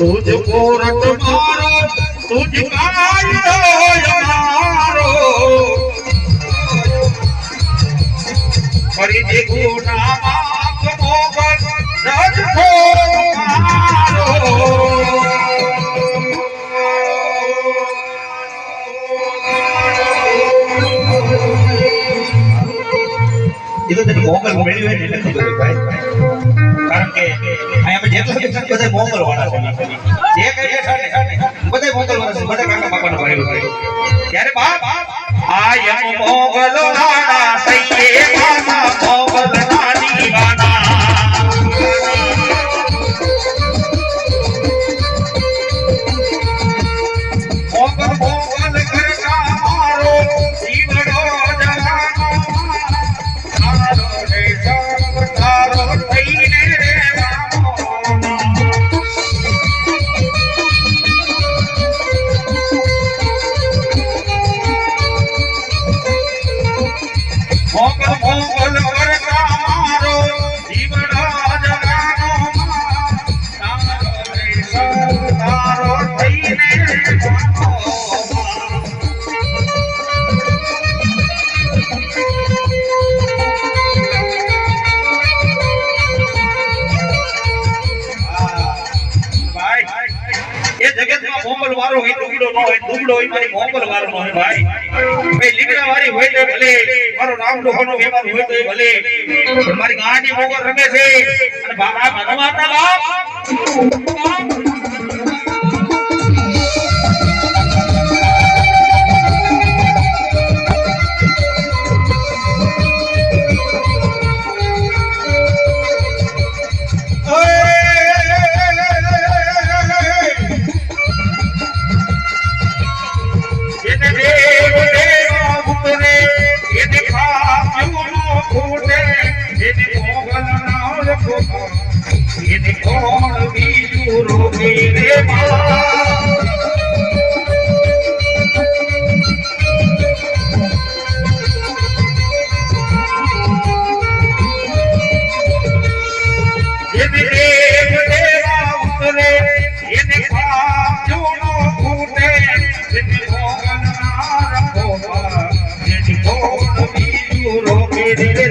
तुझको रट मारो तुझका मारो फरीदी गुना माफ मोगल रज को मारो itu tadi mobil beli ini lebih baik કારણ કે અહીંયા જેટલા બધા મોગલ વાળા છે જે કઈ બેઠા ને બધા મોગલ વાળા છે બધા કાકા બાપાનો ભાઈ ત્યારે બાપ આયમ મોગલ વાળા સૈયે મામા મોગલ નાની વાના મોગલ મોગલ કરતા મારો જીવડો જવાનો મારો રે તારો થઈને મોગલ મોગલ કરતા મારો જીવડો જવાનો તારો રે તારો થઈને જગતમાં મોગલ વાળો હોય દુગડો ન હોય દુગડો હોય મારી મોગલ વાળો ન હોય ભાઈ ભાઈ લીમડા વાળી હોય તો ભલે મારો નામ ડોહનો વેપાર હોય તો ભલે મારી ગાડી મોગલ રમે છે અને બાબા ભગવાનના બાપ ये कौन बीजू रोके रे ये देव देवा उतरे ये देखा जोनो फूटे ये भोगन ना रखो ये कौन बीजू रोके रे